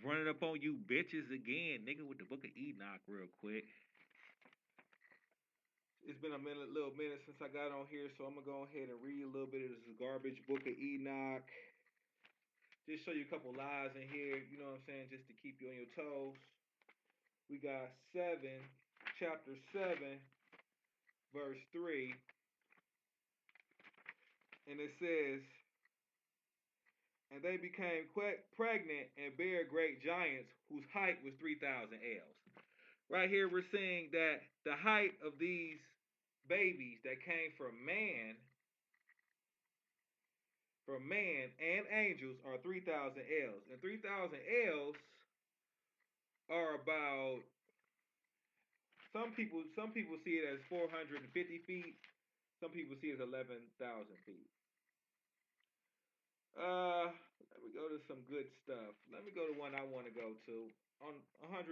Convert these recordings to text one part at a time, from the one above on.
Running up on you bitches again, nigga, with the book of Enoch real quick. It's been a little minute since I got on here, so I'm gonna go ahead and read a little bit of this garbage book of Enoch. Just show you a couple lies in here, you know what I'm saying, just to keep you on your toes. We got chapter 7, verse 3, and it says, and they became pregnant and bare great giants whose height was 3,000 ells. Right here, we're seeing that the height of these babies that came from man and angels are 3,000 ells. And 3,000 ells are about, some people see it as 450 feet. Some people see it as 11,000 feet. Uh, Let me go to some good stuff. Let me go to one I want to go to on 106.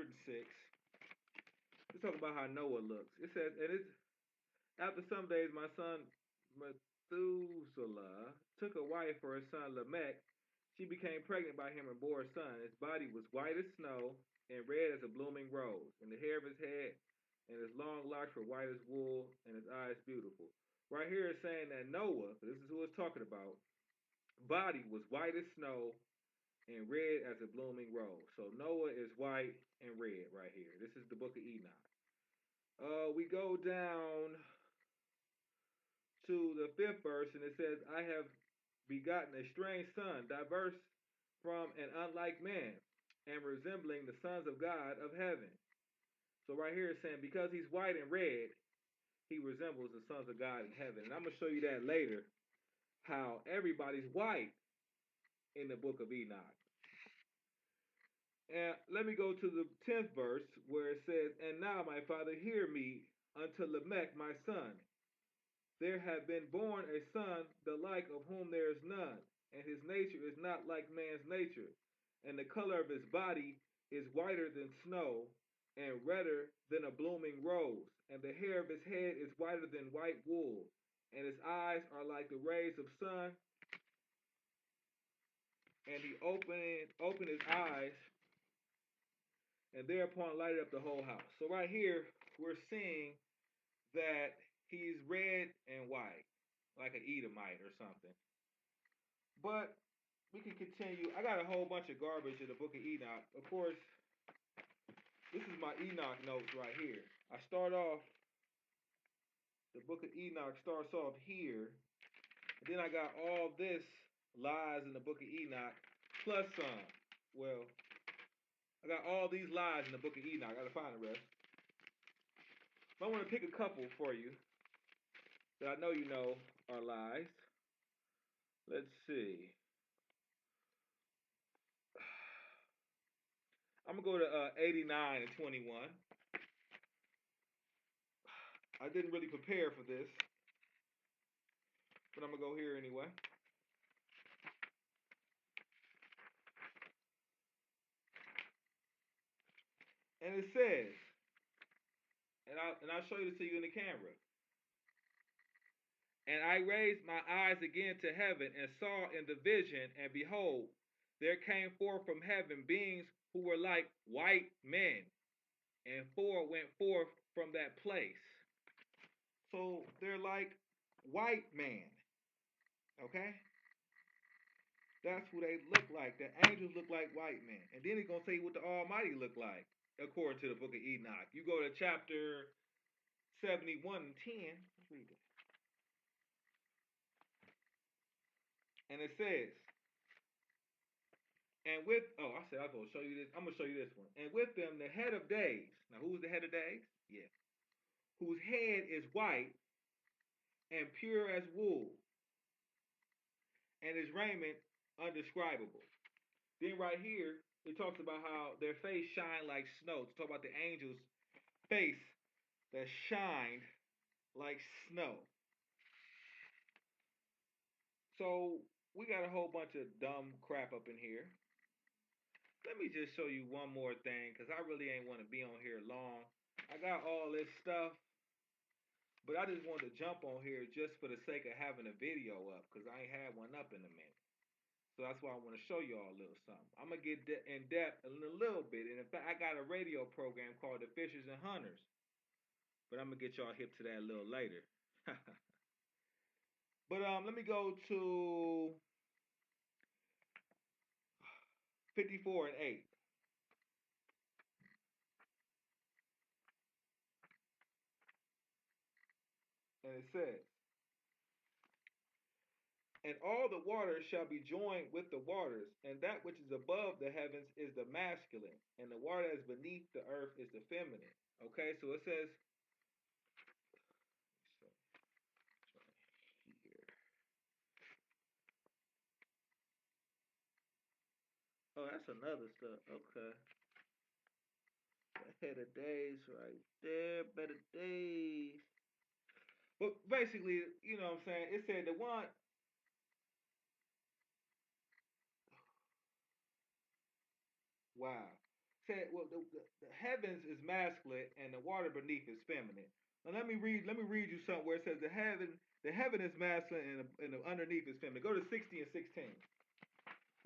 Let's talk about how Noah looks. It says, and it's after some days, my son Methuselah took a wife for his son Lamech. She became pregnant by him and bore a son. His body was white as snow and red as a blooming rose, and the hair of his head and his long locks were white as wool, and his eyes beautiful. Right here is saying that Noah, this is who it's talking about, body was white as snow and red as a blooming rose. So Noah is white and red right here. This is the book of Enoch. We go down to the fifth verse, and it says, I have begotten a strange son, diverse from an unlike man, and resembling the sons of God of heaven. So right here it's saying, because he's white and red, he resembles the sons of God in heaven. And I'm going to show you that later, how everybody's white in the book of Enoch. And let me go to the 10th verse, where it says, and now, my father, hear me unto Lamech, my son. There hath been born a son, the like of whom there is none, and his nature is not like man's nature. And the color of his body is whiter than snow, and redder than a blooming rose. And the hair of his head is whiter than white wool, and his eyes are like the rays of sun. And he opened his eyes, and thereupon lighted up the whole house. So right here, we're seeing that he's red and white, like an Edomite or something. But we can continue. I got a whole bunch of garbage in the book of Enoch. Of course, this is my Enoch notes right here. I start off, the book of Enoch starts off here. And then I got all this lies in the book of Enoch, plus some. Well, I got all these lies in the book of Enoch. I gotta find the rest. But I want to pick a couple for you that I know you know are lies. Let's see. I'm gonna go to 89 and 21. I didn't really prepare for this, but I'm gonna go here anyway. And it says, and I'll show you this to you in the camera. And I raised my eyes again to heaven and saw in the vision, and behold, there came forth from heaven beings who were like white men, and four went forth from that place. So they're like white men, okay? That's who they look like. The angels look like white men. And then he's going to tell you what the Almighty looked like, according to the book of Enoch. You go to chapter 71 and 10. Let's read it. And it says, and with, oh, I said I was going to show you this. I'm going to show you this one. And with them, the head of days. Now, who's the head of days? Yeah. Whose head is white and pure as wool, and his raiment undescribable. Then right here, it talks about how their face shine like snow. It's talking about the angel's face that shined like snow. So we got a whole bunch of dumb crap up in here. Let me just show you one more thing, because I really ain't want to be on here long. I got all this stuff, but I just wanted to jump on here just for the sake of having a video up, because I ain't had one up in a minute. So that's why I want to show you all a little something. I'm going to get in depth in a little bit. And in fact, I got a radio program called The Fishers and Hunters, but I'm gonna get y'all hip to that a little later. But let me go to 54 and 8, and it says, "And all the waters shall be joined with the waters, and that which is above the heavens is the masculine, and the water that is beneath the earth is the feminine." Okay, so it says, so, here. Oh, that's another stuff. Okay. Ahead of days right there. Better days. But basically, you know what I'm saying? It said the one, wow. Said, well, the heavens is masculine and the water beneath is feminine. Now let me read you something where it says the heaven is masculine and the underneath is feminine. Go to 60 and 16.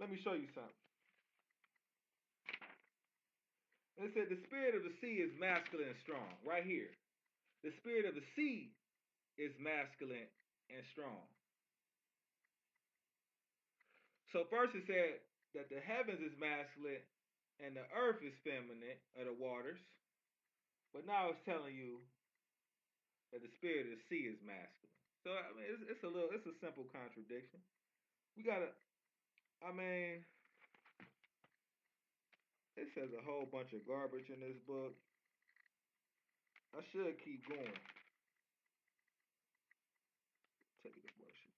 Let me show you something. And it said the spirit of the sea is masculine and strong. Right here. The spirit of the sea is masculine and strong. So first it said that the heavens is masculine and the earth is feminine, or the waters. But now it's telling you that the spirit of the sea is masculine. So I mean, it's a simple contradiction. We gotta, I mean, it says a whole bunch of garbage in this book. I should keep going. Take it to worship.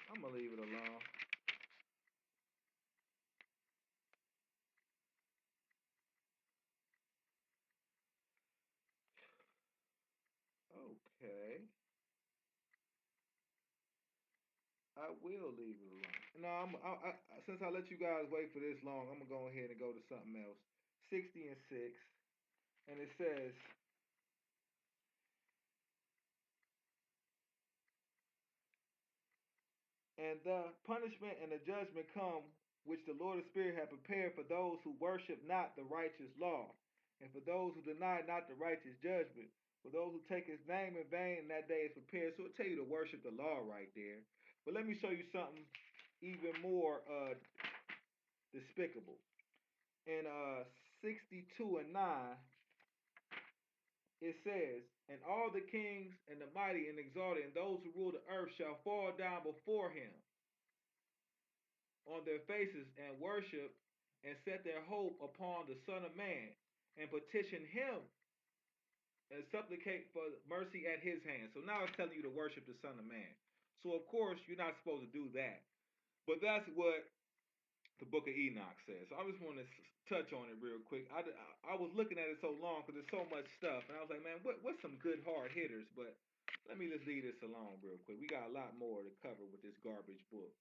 I'm gonna leave it alone. Okay, I will leave it alone. No, since I let you guys wait for this long, I'm gonna go ahead and go to something else. 60 and 6, and it says, "And the punishment and the judgment come, which the Lord of Spirit hath prepared for those who worship not the righteous law, and for those who deny not the righteous judgment, for those who take his name in vain, and that day is prepared." So it'll tell you to worship the law right there. But let me show you something even more despicable. In 62 and 9, it says, "And all the kings and the mighty and exalted, and those who rule the earth shall fall down before him on their faces and worship and set their hope upon the Son of Man and petition him and supplicate for mercy at his hand." So now it's telling you to worship the Son of Man. So of course you're not supposed to do that. But that's what the book of Enoch says. So I just want to touch on it real quick. I was looking at it so long because there's so much stuff. And I was like, man, what's some good hard hitters? But let me just leave this alone real quick. We got a lot more to cover with this garbage book.